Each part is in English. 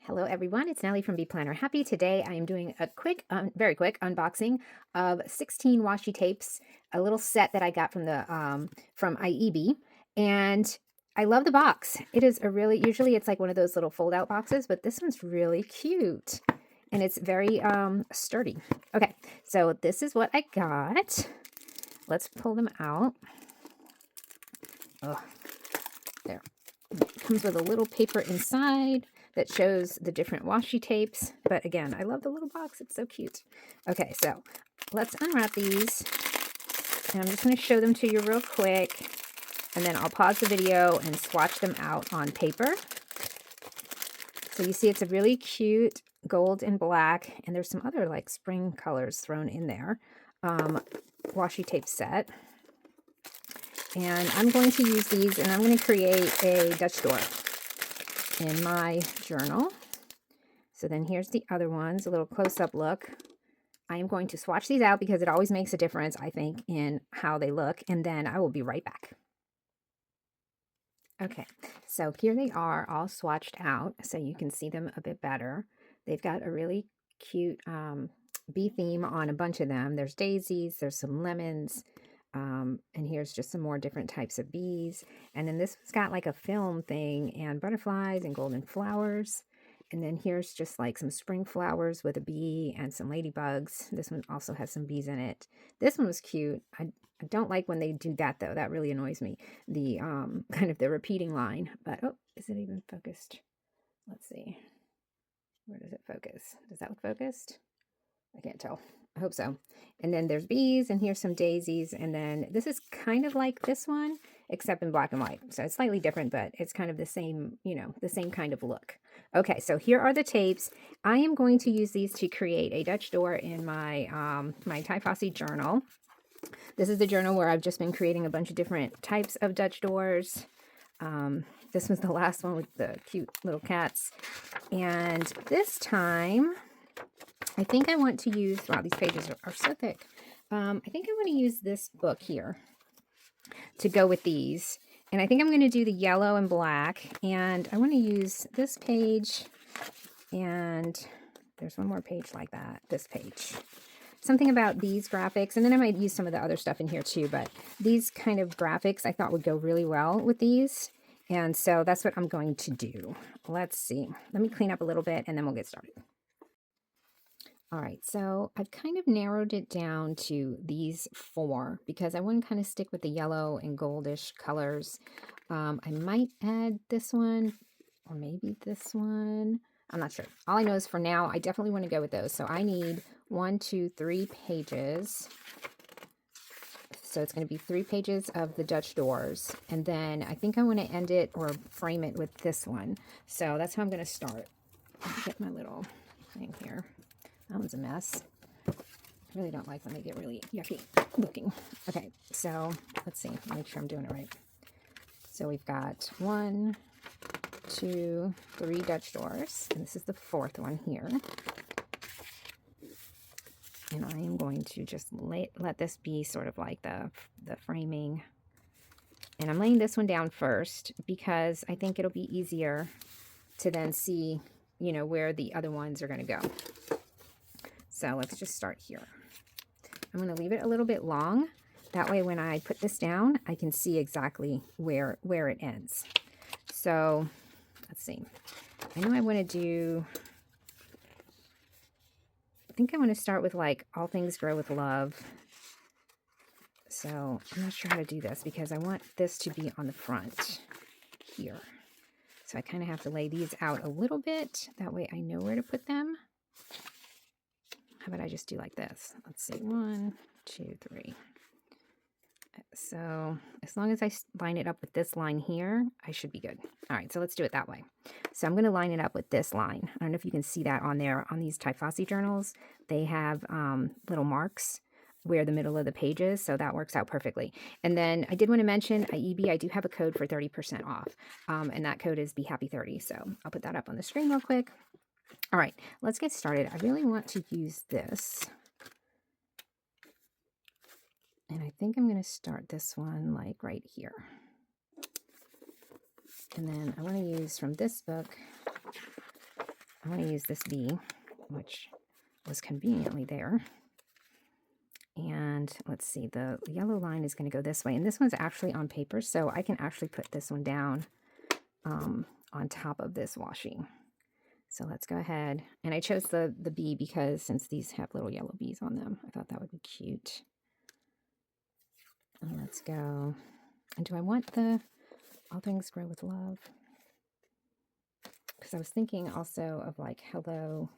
Hello everyone, it's Nellie from Bee Planner Happy. Today I am doing a quick, very quick unboxing of 16 washi tapes, a little set that I got from the from IEEBEE, and I love the box. It is a really, usually it's like one of those little fold-out boxes, but this one's really cute and it's very sturdy. Okay, so this is what I got. Let's pull them out. Oh, there. It comes with a little paper inside that shows the different washi tapes. But again, I love the little box. It's so cute. Okay, so let's unwrap these. And I'm just going to show them to you real quick. And then I'll pause the video and swatch them out on paper. So you see it's a really cute gold and black. And there's some other like spring colors thrown in there. Washi tape set. And I'm going to use these and I'm going to create a Dutch door in my journal. So then here's the other ones, a little close-up look. I am going to swatch these out because it always makes a difference, I think, in how they look. And then I will be right back. Okay, so here they are all swatched out so you can see them a bit better. They've got a really cute bee theme on a bunch of them. There's daisies, there's some lemons, and here's just some more different types of bees. And then this one's got like a film thing and butterflies and golden flowers. And then here's just like some spring flowers with a bee and some ladybugs. This one also has some bees in it. This one was cute. I don't like when they do that though. That really annoys me. The kind of the repeating line. But oh, is it even focused? Let's see. Where does it focus? Does that look focused? I can't tell. I hope so. And then there's bees, and here's some daisies. And then this is kind of like this one, except in black and white. So it's slightly different, but it's kind of the same, you know, the same kind of look. Okay, so here are the tapes. I am going to use these to create a Dutch door in my my Typhosy journal. This is the journal where I've just been creating a bunch of different types of Dutch doors. This was the last one with the cute little cats. And this time, I think I want to use, wow, these pages are so thick. I think I want to use this book here to go with these. And I think I'm going to do the yellow and black. And I want to use this page. And there's one more page like that, this page. Something about these graphics. And then I might use some of the other stuff in here too. But these kind of graphics I thought would go really well with these. And so that's what I'm going to do. Let's see. Let me clean up a little bit and then we'll get started. All right, so I've kind of narrowed it down to these four because I want to kind of stick with the yellow and goldish colors. I might add this one or maybe this one. I'm not sure. All I know is for now, I definitely want to go with those. So I need 1, 2, 3 pages. So it's going to be 3 pages of the Dutch doors. And then I think I want to end it or frame it with this one. So that's how I'm going to start. Let me get my little thing here. That one's a mess. I really don't like when they get really yucky looking. Okay, so let's see. Make sure I'm doing it right. So we've got 1, 2, 3 Dutch doors. And this is the 4th one here. And I am going to just let this be sort of like the framing. And I'm laying this one down first because I think it'll be easier to then see, you know, where the other ones are going to go. So let's just start here. I'm going to leave it a little bit long. That way when I put this down, I can see exactly where it ends. So let's see. I know I want to do, I think I want to start with like all things grow with love. So I'm not sure how to do this because I want this to be on the front here. So I kind of have to lay these out a little bit. That way I know where to put them. How about I just do like this? Let's see, 1, 2, 3. So as long as I line it up with this line here, I should be good. All right, so let's do it that way. So I'm going to line it up with this line. I don't know if you can see that on there. On these Typhosy journals, they have little marks where the middle of the page is, so that works out perfectly. And then I did want to mention IEEBEE, I do have a code for 30% off, and that code is BeHappy30. So I'll put that up on the screen real quick. All right, let's get started. I really want to use this. And I think I'm going to start this one like right here. And then I want to use from this book I want to use this B, which was conveniently there. And let's see, the yellow line is going to go this way. And this one's actually on paper, so I can actually put this one down on top of this washi. So let's go ahead. And I chose the bee because since these have little yellow bees on them, I thought that would be cute. And let's go. And do I want the All Things Grow with Love? Because I was thinking also of like hello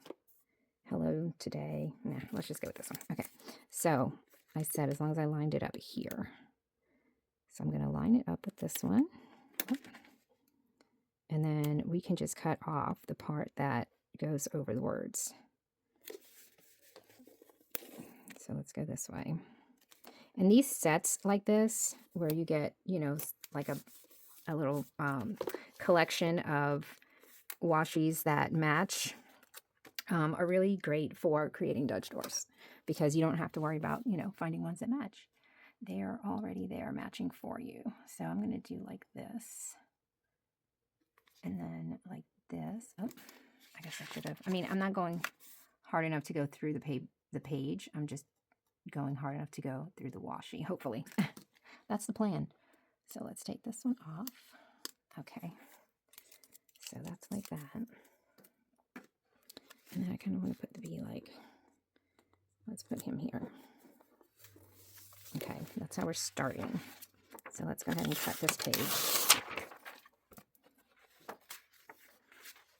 today. Nah, let's just go with this one. Okay. So I said as long as I lined it up here. So I'm going to line it up with this one. And then we can just cut off the part that goes over the words. So let's go this way. And these sets like this, where you get, you know, like a little collection of washis that match, are really great for creating Dutch doors because you don't have to worry about, you know, finding ones that match. They are already there matching for you. So I'm going to do like this. And then like this. Oh, I guess I should have. I mean, I'm not going hard enough to go through the page. I'm just going hard enough to go through the washi, hopefully. That's the plan. So let's take this one off. Okay. So that's like that. And then I kind of want to put the bee like, let's put him here. Okay, that's how we're starting. So let's go ahead and cut this page.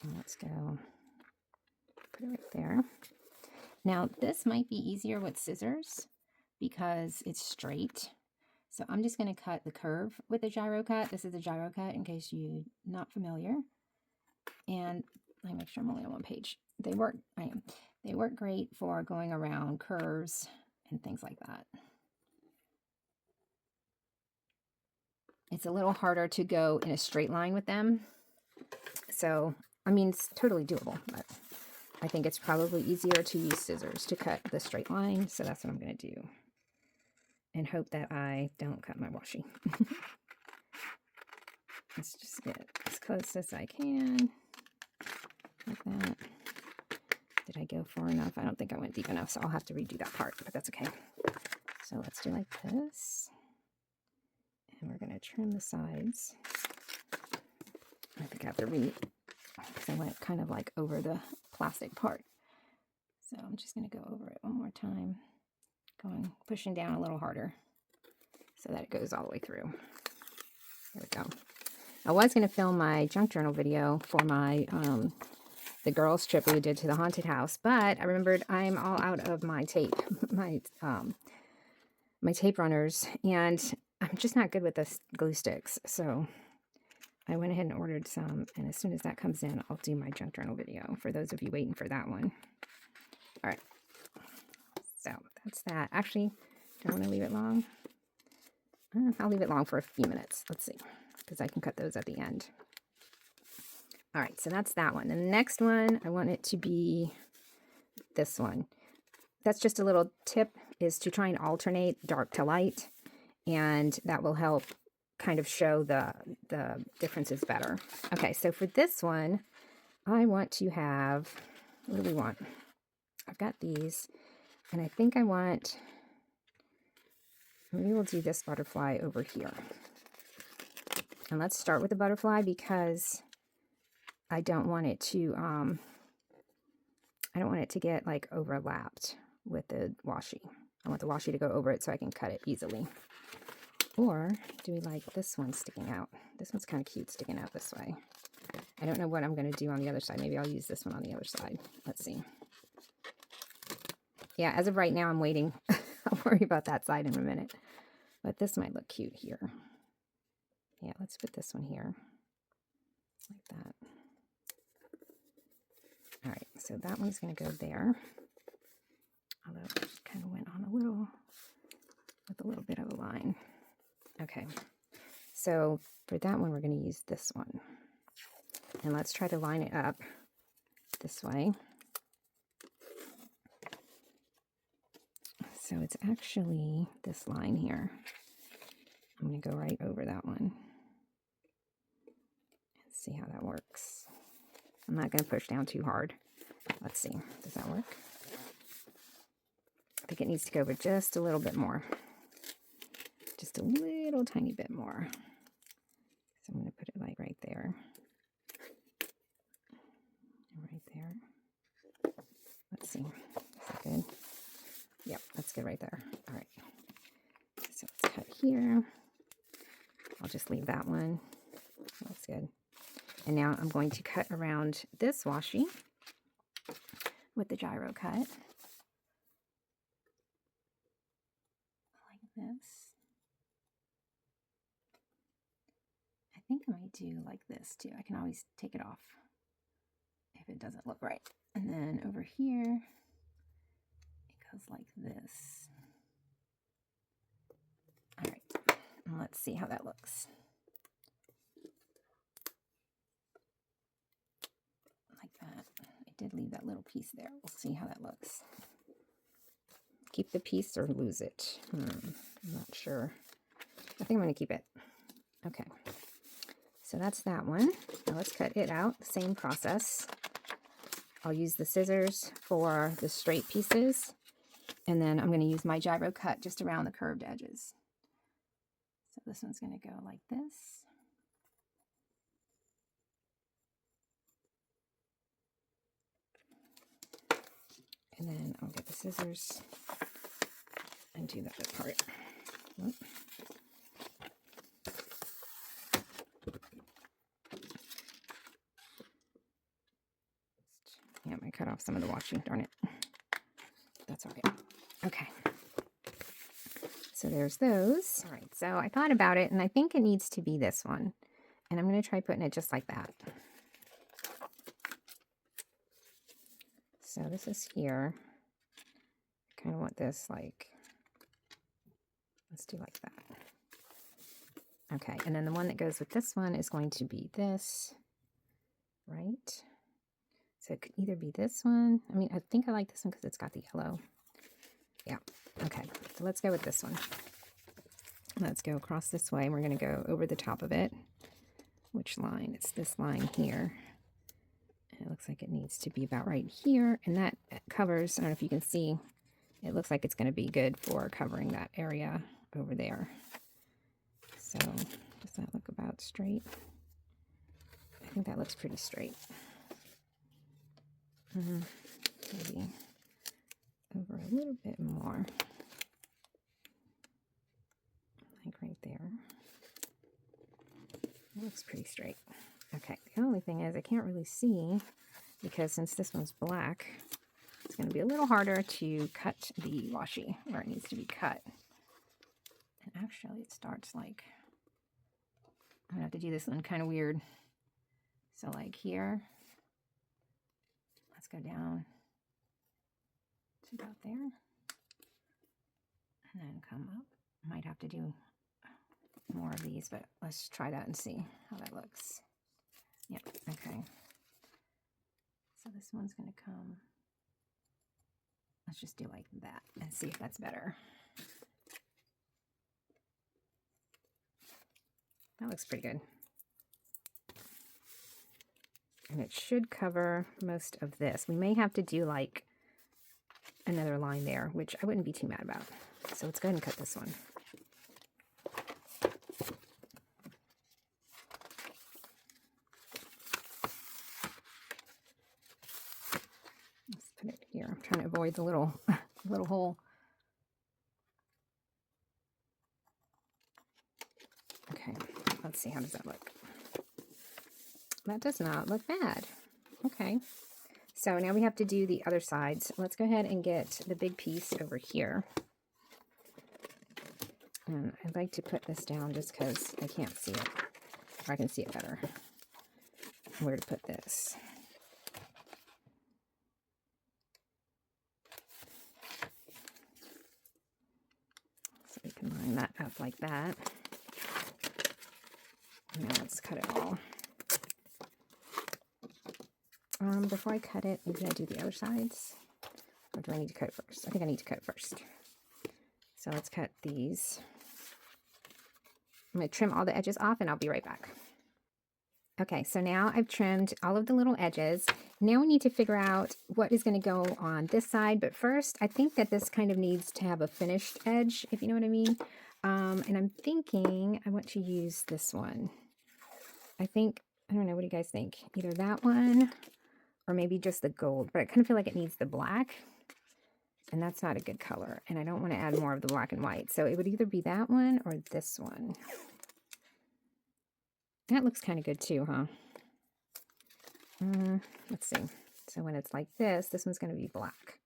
And let's go put it right there. Now this might be easier with scissors because it's straight. So I'm just going to cut the curve with a gyro cut. This is a gyro cut in case you're not familiar. And let me make sure I'm only on one page. They work great for going around curves and things like that. It's a little harder to go in a straight line with them. So, I mean, it's totally doable, but I think it's probably easier to use scissors to cut the straight line. So that's what I'm going to do. And hope that I don't cut my washi. Let's just get as close as I can. Like that. Did I go far enough? I don't think I went deep enough, so I'll have to redo that part, but that's okay. So let's do like this. And we're going to trim the sides. I think I have to because I went kind of like over the plastic part. So I'm just going to go over it one more time. Pushing down a little harder so that it goes all the way through. There we go. I was going to film my junk journal video for my the girls trip we did to the haunted house, but I remembered I'm all out of my tape, my tape runners, and I'm just not good with the glue sticks. So I went ahead and ordered some, and as soon as that comes in, I'll do my junk journal video for those of you waiting for that one. All right. So that's that. Actually, do I want to leave it long? I'll leave it long for a few minutes. Let's see, because I can cut those at the end. All right, so that's that one. The next one, I want it to be this one. That's just a little tip, is to try and alternate dark to light, and that will help kind of show the differences better. Okay, so for this one, I want to have, what do we want? I've got these, and I think I want, maybe we'll do this butterfly over here. And let's start with the butterfly because I don't want it to, get like overlapped with the washi. I want the washi to go over it so I can cut it easily. Or do we like this one sticking out? This one's kind of cute sticking out this way. I don't know what I'm going to do on the other side. Maybe I'll use this one on the other side. Let's see. Yeah, as of right now, I'm waiting. I'll worry about that side in a minute. But this might look cute here. Yeah, let's put this one here. Like that. All right, so that one's going to go there. Although it just kind of went on with a little bit of a line. Okay, so for that one, we're going to use this one. And let's try to line it up this way. So it's actually this line here. I'm going to go right over that one. And see how that works. I'm not going to push down too hard. Let's see. Does that work? I think it needs to go over just a little bit more. Just a little tiny bit more. So I'm going to put it like right there. Right there. Let's see. Is that good? Yep, that's good right there. All right. So let's cut here. I'll just leave that one. That's good. And now I'm going to cut around this washi with the gyro cut. Like this. I think I might do like this too. I can always take it off if it doesn't look right. And then over here, it goes like this. All right, and let's see how that looks. Like that. I did leave that little piece there. We'll see how that looks. Keep the piece or lose it? I'm not sure. I think I'm going to keep it. Okay. So that's that one. Now let's cut it out. Same process. I'll use the scissors for the straight pieces. And then I'm going to use my gyro cut just around the curved edges. So this one's going to go like this. And then I'll get the scissors and do the other part. Whoop. Yeah, I cut off some of the washi, darn it. That's all right. Okay. So there's those. All right, so I thought about it, and I think it needs to be this one. And I'm going to try putting it just like that. So this is here. I kind of want this like, let's do like that. Okay, and then the one that goes with this one is going to be this, right? So it could either be this one. I mean, I think I like this one because it's got the yellow. Yeah, okay. So let's go with this one. Let's go across this way. We're going to go over the top of it. Which line? It's this line here. And it looks like it needs to be about right here. And that covers, I don't know if you can see, it looks like it's going to be good for covering that area over there. So does that look about straight? I think that looks pretty straight. Maybe over a little bit more. Like right there. It looks pretty straight. Okay, the only thing is I can't really see because since this one's black, it's going to be a little harder to cut the washi where it needs to be cut. And actually it starts like, I'm going to have to do this one kind of weird. So like here, let's go down to about there. And then come up. Might have to do more of these, but let's try that and see how that looks. Yep, okay. So this one's going to come. Let's just do like that and see if that's better. That looks pretty good. And it should cover most of this. We may have to do like another line there, which I wouldn't be too mad about. So let's go ahead and cut this one. Let's put it here. I'm trying to avoid the little hole. Okay, let's see, how does that look? That does not look bad. Okay, so now we have to do the other sides. Let's go ahead and get the big piece over here. And I'd like to put this down just because I can't see it. Or I can see it better. Where to put this. So we can line that up like that. Now let's cut it all. Before I cut it, maybe I do the other sides. Or do I need to cut it first? I think I need to cut it first. So let's cut these. I'm going to trim all the edges off and I'll be right back. Okay, so now I've trimmed all of the little edges. Now we need to figure out what is going to go on this side. But first, I think that this kind of needs to have a finished edge, if you know what I mean. And I'm thinking I want to use this one. I don't know, what do you guys think? Either that one or maybe just the gold. But I kind of feel like it needs the black. And that's not a good color. And I don't want to add more of the black and white. So it would either be that one or this one. That looks kind of good too, huh? Let's see. So when it's like this one's going to be black.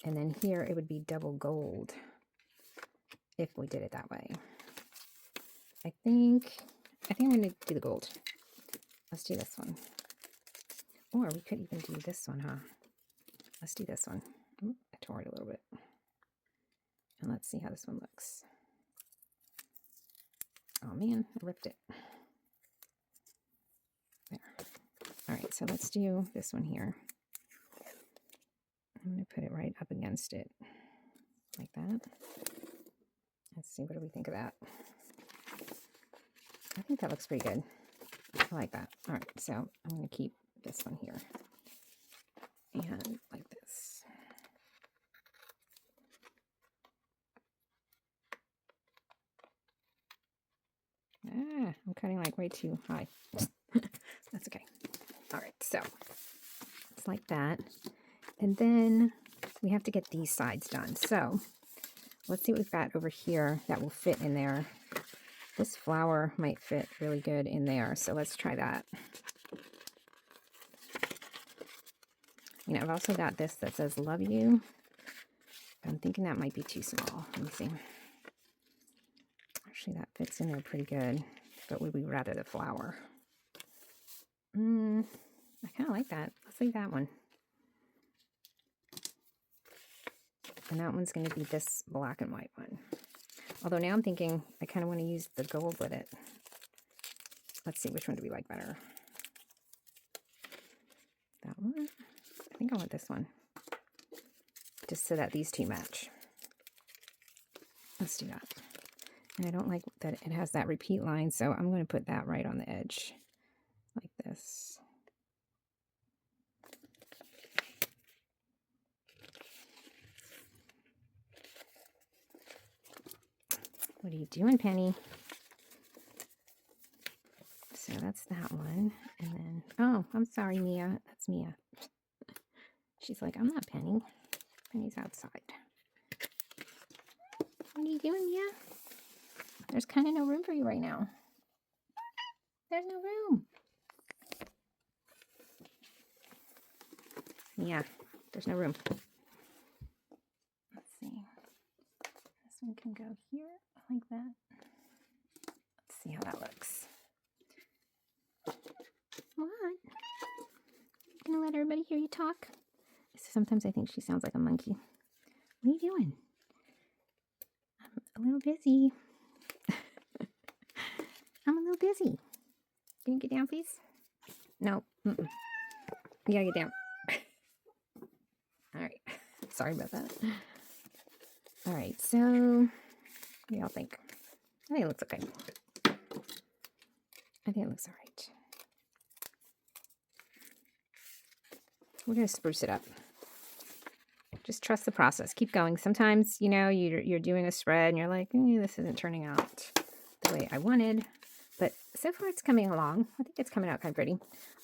And then here it would be double gold if we did it that way. I think I'm going to do the gold. Let's do this one. Or we could even do this one, huh? Let's do this one. Ooh, I tore it a little bit. And let's see how this one looks. Oh man, I ripped it. There. All right, so let's do this one here. I'm going to put it right up against it like that. Let's see, what do we think of that? I think that looks pretty good. I like that. All right, so I'm going to keep this one here. And like this. I'm cutting like way too high. That's okay. All right, so it's like that. And then we have to get these sides done. So let's see what we've got over here that will fit in there. This flower might fit really good in there. So let's try that. You know, I've also got this that says love you. I'm thinking that might be too small. Let me see. Actually, that fits in there pretty good. But would we rather the flower? I kind of like that. Let's leave that one. And that one's going to be this black and white one. Although now I'm thinking I kind of want to use the gold with it. Let's see, which one do we like better? That one? I think I want this one. Just so that these two match. Let's do that. And I don't like that it has that repeat line, so I'm going to put that right on the edge. Like this. What are you doing, Penny? So that's that one. And then, oh, I'm sorry, Mia. That's Mia. She's like, I'm not Penny. Penny's outside. What are you doing, Mia? There's kind of no room for you right now. There's no room. Yeah, there's no room. Let's see. This one can go here like that. Let's see how that looks. What? You gonna let everybody hear you talk? Sometimes I think she sounds like a monkey. What are you doing? I'm a little busy. I'm a little busy. Can you get down, please? No. You gotta get down. All right. Sorry about that. All right. So, what do y'all think? I think it looks okay. I think it looks all right. We're gonna spruce it up. Just trust the process. Keep going. Sometimes, you know, you're doing a spread and you're like, this isn't turning out the way I wanted. But so far it's coming along. I think it's coming out kind of pretty.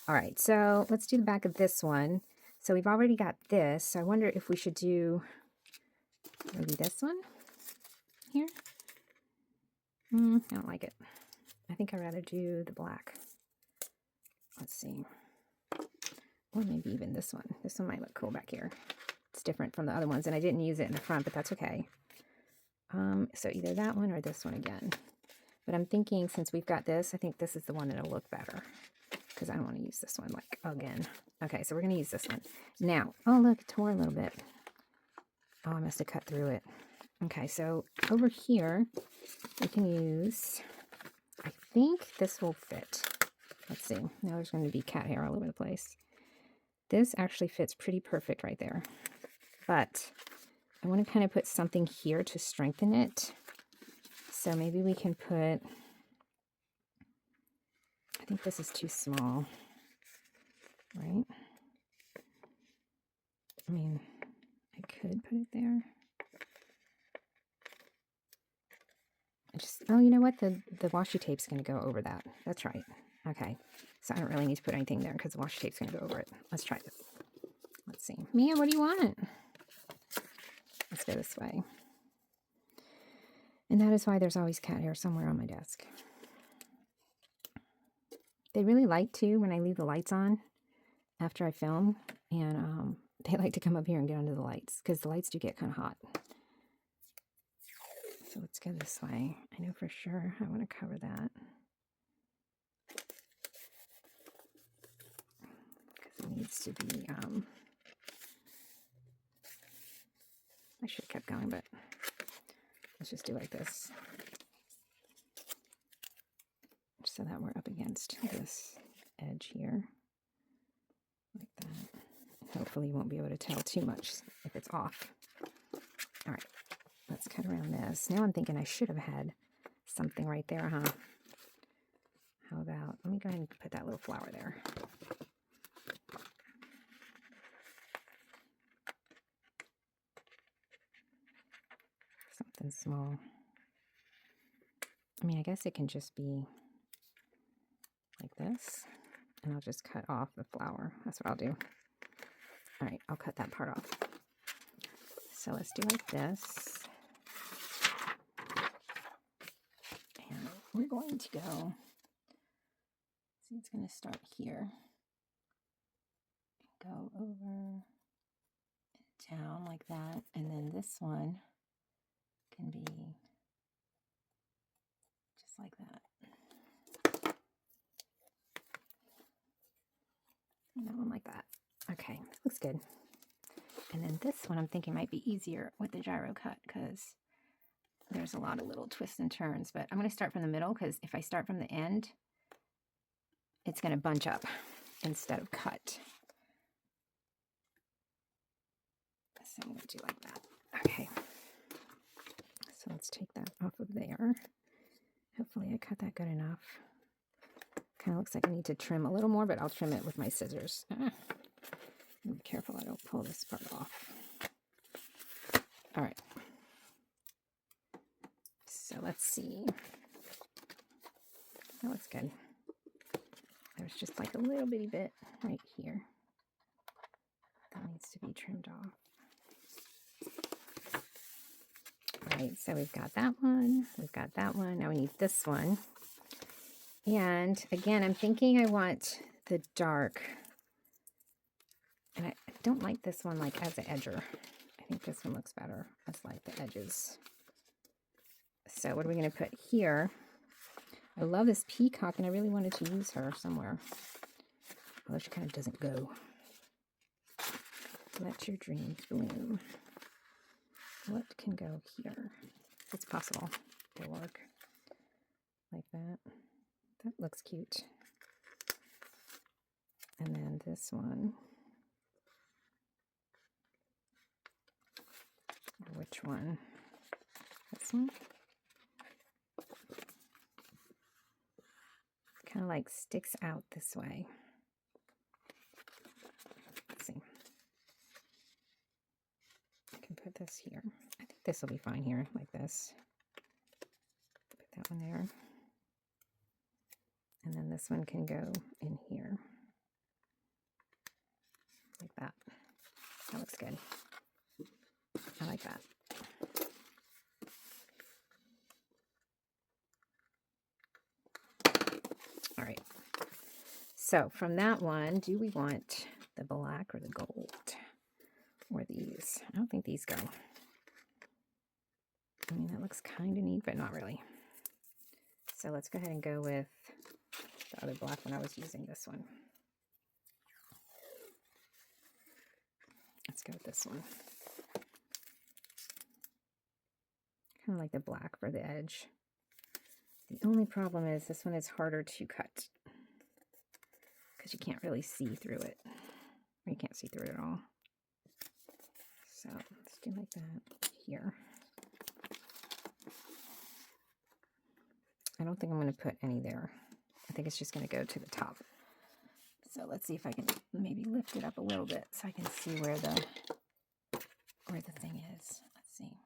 All right, so let's do the back of this one. So we've already got this. So I wonder if we should do maybe this one here. I don't like it. I think I'd rather do the black. Let's see. Or maybe even this one. This one might look cool back here. It's different from the other ones, and I didn't use it in the front, but that's okay. So either that one or this one again. But I'm thinking since we've got this, I think this is the one that'll look better because I don't want to use this one like again. Okay, so we're going to use this one. Now, oh look, it tore a little bit. Oh, I must have cut through it. Okay, so over here, we can use, I think this will fit. Let's see. Now there's going to be cat hair all over the place. This actually fits pretty perfect right there. But I want to kind of put something here to strengthen it. So maybe we can put, I think this is too small, right? I mean, I could put it there. Oh, you know what? The washi tape's going to go over that. That's right. Okay. So I don't really need to put anything there because the washi tape's going to go over it. Let's try this. Let's see. Mia, what do you want? Let's go this way. And that is why there's always cat hair somewhere on my desk. They really like to when I leave the lights on after I film. And they like to come up here and get under the lights because the lights do get kind of hot. So let's go this way. I know for sure I want to cover that. Because it needs to be, I should have kept going, but let's just do like this. So that we're up against this edge here. Like that. Hopefully you won't be able to tell too much if it's off. All right. Let's cut around this. Now I'm thinking I should have had something right there, huh? How about, let me go ahead and put that little flower there. Something small. I mean, I guess it can just be like this. And I'll just cut off the flower. That's what I'll do. All right, I'll cut that part off. So let's do like this. And we're going to go, see, it's going to start here. Go over, down like that. And then this one can be just like that. And that one like that. Okay, looks good. And then this one I'm thinking might be easier with the gyro cut because there's a lot of little twists and turns. But I'm going to start from the middle because if I start from the end, it's going to bunch up instead of cut. So I'm going to do like that. Okay. So let's take that off of there. Hopefully I cut that good enough. Kind of looks like I need to trim a little more, but I'll trim it with my scissors. Be careful I don't pull this part off. All right. So let's see. That looks good. There's just like a little bitty bit right here that needs to be trimmed off. All right, so we've got that one. We've got that one. Now we need this one. And again, I'm thinking I want the dark. And I don't like this one like as an edger. I think this one looks better as like the edges. So what are we going to put here? I love this peacock and I really wanted to use her somewhere. Although she kind of doesn't go. Let your dreams bloom. What can go here? It's possible. It'll work. Like that. That looks cute. And then this one. Which one? This one? Kind of like sticks out this way. Let's see. I can put this here. I think this will be fine here, like this. Put that one there. And then this one can go in here. Like that. That looks good. I like that. All right. So from that one, do we want the black or the gold? Or these? I don't think these go. I mean, that looks kind of neat, but not really. So let's go ahead and go with the other black one. I was using this one. Let's go with this one. Kind of like the black for the edge. The only problem is this one is harder to cut because you can't really see through it. Or you can't see through it at all. So let's do like that here. I don't think I'm going to put any there. I think it's just going to go to the top. So let's see if I can maybe lift it up a little bit so I can see where the thing is. Let's see.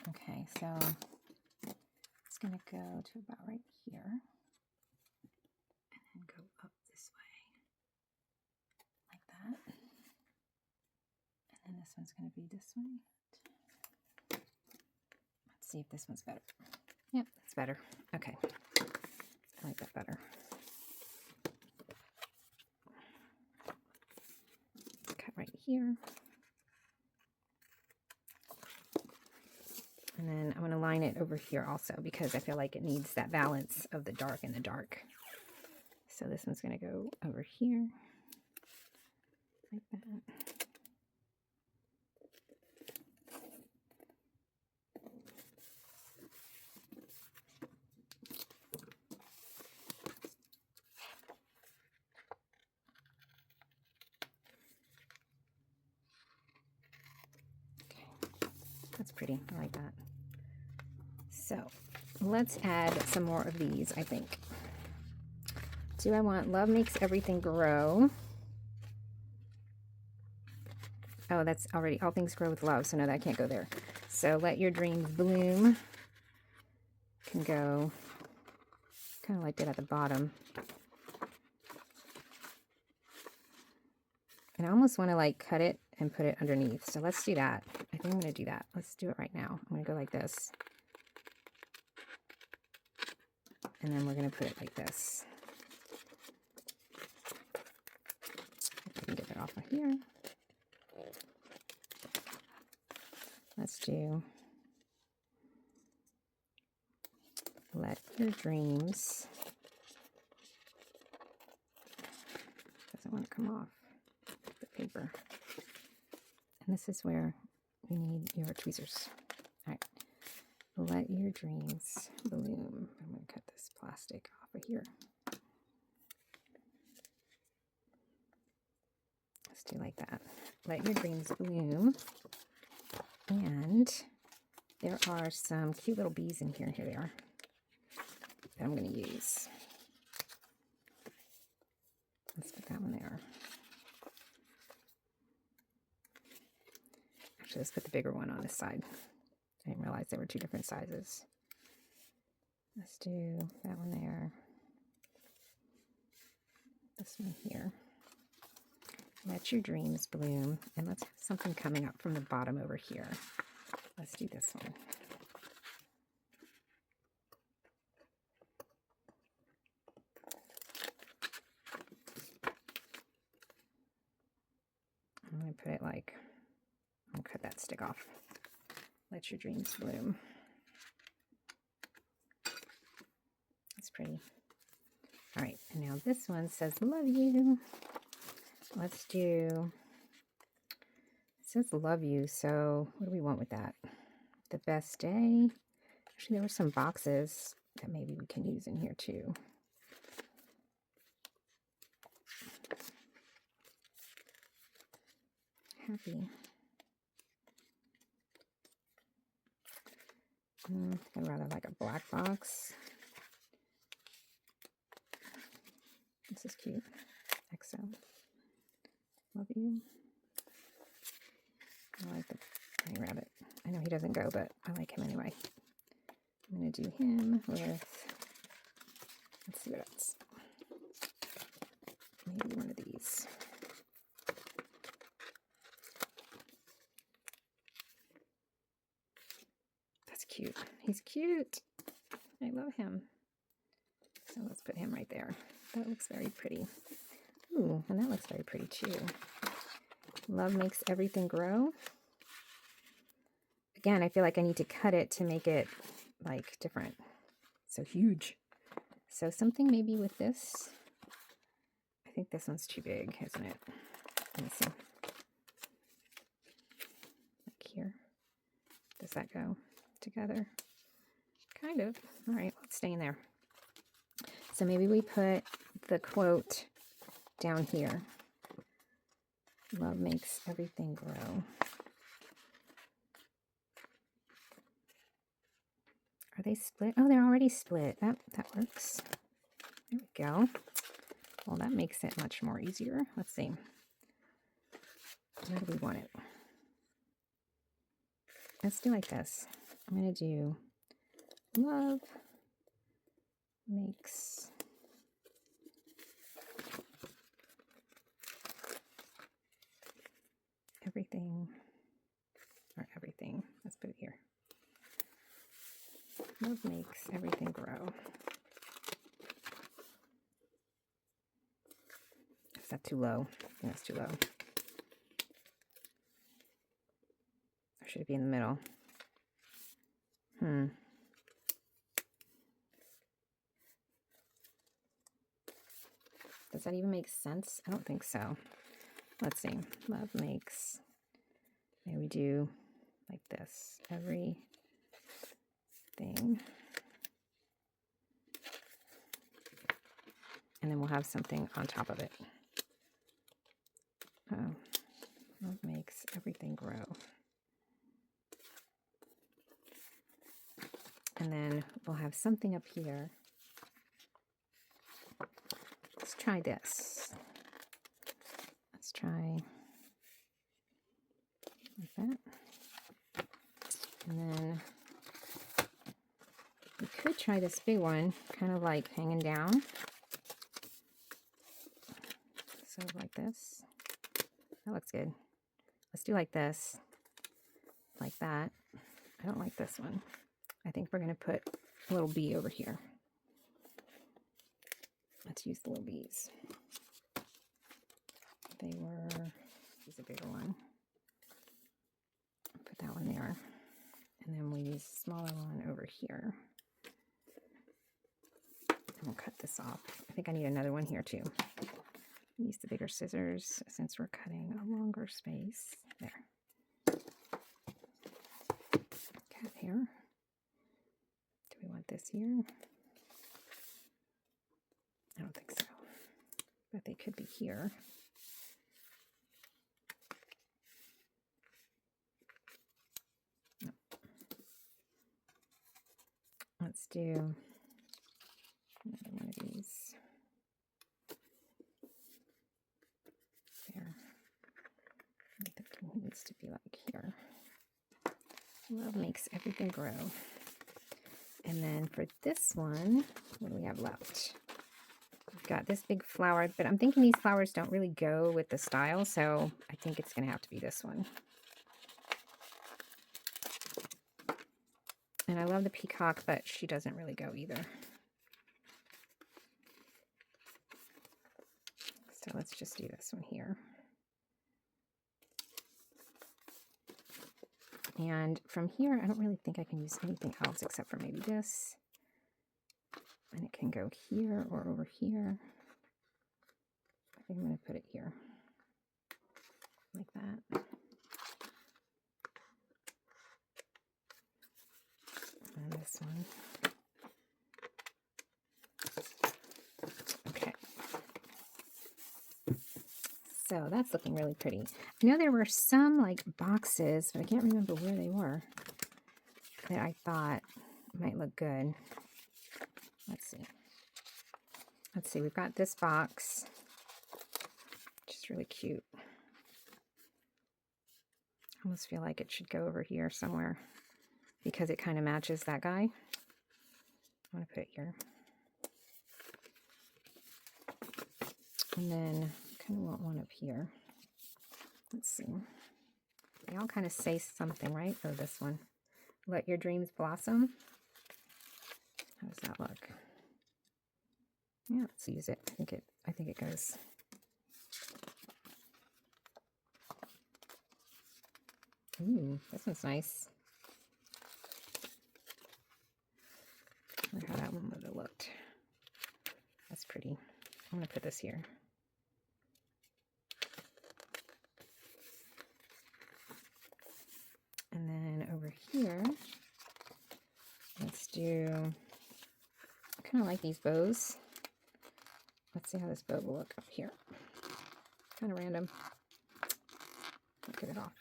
Okay, so it's going to go to about right here and then go up this way like that. And then this one's going to be this way. Let's see if this one's better. Yep, it's better. Okay, I like that better. Cut right here. And then I'm going to line it over here also because I feel like it needs that balance of the dark and the dark. So this one's going to go over here like that. That's pretty. I like that. So let's add some more of these, I think. Do I want Love Makes Everything Grow? Oh, that's already All Things Grow with Love, so no, that can't go there. So Let Your Dreams Bloom can go kind of like that at the bottom. And I almost want to like cut it and put it underneath. So let's do that. I think I'm going to do that. Let's do it right now. I'm going to go like this. And then we're going to put it like this. If I can get it off of here. Let's do Let Your Dreams. Doesn't want to come off the paper. And this is where you need your tweezers. All right. Let Your Dreams Bloom. I'm going to cut this plastic off of here. Let's do like that. Let Your Dreams Bloom. And there are some cute little bees in here. Here they are. That I'm going to use. Let's put that one there. Actually, let's put the bigger one on this side. I didn't realize there were two different sizes. Let's do that one there. This one here. Let Your Dreams Bloom. And let's have something coming up from the bottom over here. Let's do this one. I'm going to put it like, I'll cut that stick off. Let Your Dreams Bloom. That's pretty. All right, and now this one says love you. Let's do, it says love you, so what do we want with that? The best day. Actually, there were some boxes that maybe we can use in here too. Happy. I'd rather like a black box. This is cute. XO. Love you. I like the bunny rabbit. I know he doesn't go, but I like him anyway. I'm going to do him with, let's see what else. Maybe one of these. That's cute. He's cute. I love him. So let's put him right there. That looks very pretty. Ooh, and that looks very pretty too. Love Makes Everything Grow. Again, I feel like I need to cut it to make it like different. So huge. So something maybe with this. I think this one's too big, isn't it? Let me see. Like here. Does that go together? Kind of. All right, let's stay in there. So maybe we put the quote down here. Love makes everything grow. Are they split? Oh, they're already split. That works. There we go. Well, that makes it much more easier. Let's see. Where do we want it? Let's do like this. I'm going to do love makes everything, or everything. Let's put it here. Love makes everything grow. Is that too low? I think that's too low. Or should it be in the middle? Does that even make sense? I don't think so. Let's see. Love makes, maybe we do like this. Everything. And then we'll have something on top of it. Oh, love makes everything grow. And then we'll have something up here. Let's try this. Let's try like that. And then we could try this big one, kind of like hanging down. So like this. That looks good. Let's do like this, like that. I don't like this one. I think we're going to put a little bee over here. Let's use the little bees. They were, use a bigger one. Put that one there. And then we'll use a smaller one over here. And we'll cut this off. I think I need another one here too. Use the bigger scissors since we're cutting a longer space. There. Cat hair. Do we want this here? I don't think so. But they could be here. No. Let's do another one of these. There. I think it needs to be like here. Love makes everything grow. And then for this one, what do we have left? We've got this big flower, but I'm thinking these flowers don't really go with the style, so I think it's going to have to be this one. And I love the peacock, but she doesn't really go either. So let's just do this one here. And from here, I don't really think I can use anything else except for maybe this. And it can go here or over here. I think I'm going to put it here. Like that. And this one. Okay. So that's looking really pretty. I know there were some like boxes, but I can't remember where they were, that I thought might look good. Let's see. Let's see, we've got this box, which is really cute. I almost feel like it should go over here somewhere because it kind of matches that guy. I'm going to put it here. And then I kind of want one up here. Let's see. They all kind of say something, right? Oh, this one. Let your dreams blossom. How does that look? Yeah, let's use it. I think it goes. Ooh, this one's nice. I wonder how that one would have looked. That's pretty. I'm going to put this here. And then over here, let's do, I kind of like these bows. Let's see how this bow will look up here. Kind of random. I'll get it off.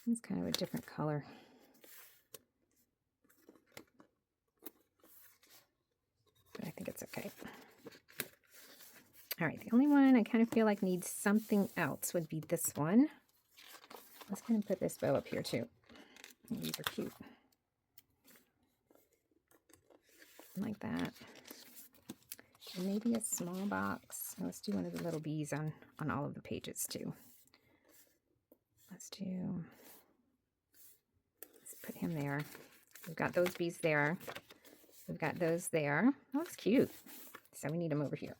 It's kind of a different color. But I think it's okay. All right, the only one I kind of feel like needs something else would be this one. Let's kind of put this bow up here too. These are cute. Like that. And maybe a small box. Let's do one of the little bees on all of the pages too. Let's put him there. We've got those bees there. We've got those there. Oh, that's cute. So we need them over here.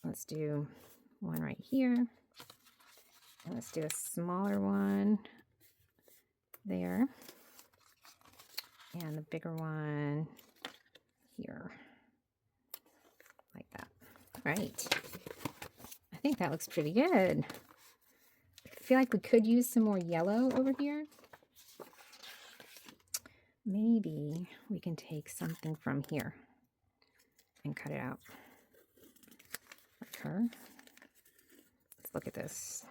Let's do one right here. And let's do a smaller one there. And the bigger one here. Like that. All right. I think that looks pretty good. I feel like we could use some more yellow over here. Maybe we can take something from here and cut it out. Like her. Let's look at this.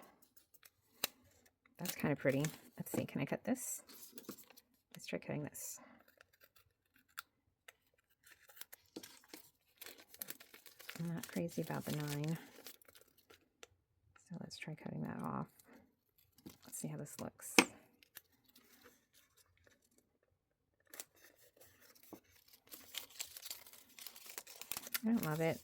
That's kind of pretty. Let's see, can I cut this? Let's try cutting this. I'm not crazy about the 9. So let's try cutting that off. Let's see how this looks. I don't love it.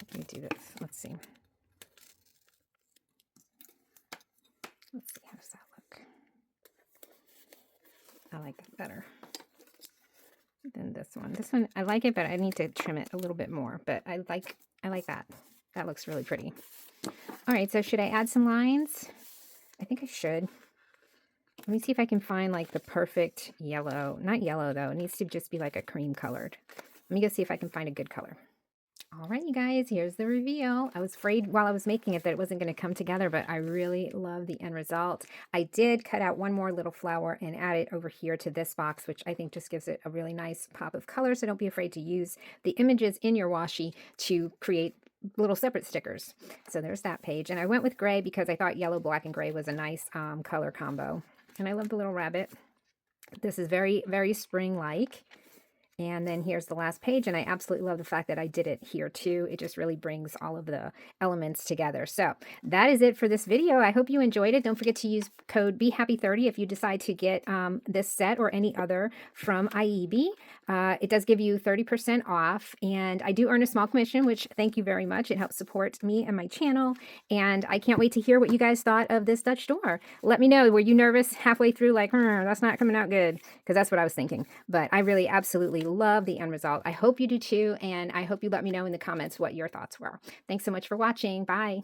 Let me do this. Let's see. Let's see, how does that look? I like it better than this one. This one, I like it, but I need to trim it a little bit more. But I like that. That looks really pretty. All right, so should I add some lines? I think I should. Let me see if I can find like the perfect yellow. Not yellow though. It needs to just be like a cream colored. Let me go see if I can find a good color. All right, you guys, here's the reveal. I was afraid while I was making it that it wasn't going to come together, but I really love the end result. I did cut out one more little flower and add it over here to this box, which I think just gives it a really nice pop of color. So don't be afraid to use the images in your washi to create little separate stickers. So there's that page. And I went with gray because I thought yellow, black, and gray was a nice color combo. And I love the little rabbit. This is very, very spring-like. And then here's the last page, and I absolutely love the fact that I did it here too. It just really brings all of the elements together. So that is it for this video. I hope you enjoyed it. Don't forget to use code BeHappy30 if you decide to get this set or any other from IEEBEE. It does give you 30% off, and I do earn a small commission, which thank you very much. It helps support me and my channel, and I can't wait to hear what you guys thought of this Dutch door. Let me know, were you nervous halfway through, like, that's not coming out good? Because that's what I was thinking. But I really absolutely love the end result. I hope you do too, and I hope you let me know in the comments what your thoughts were. Thanks so much for watching. Bye.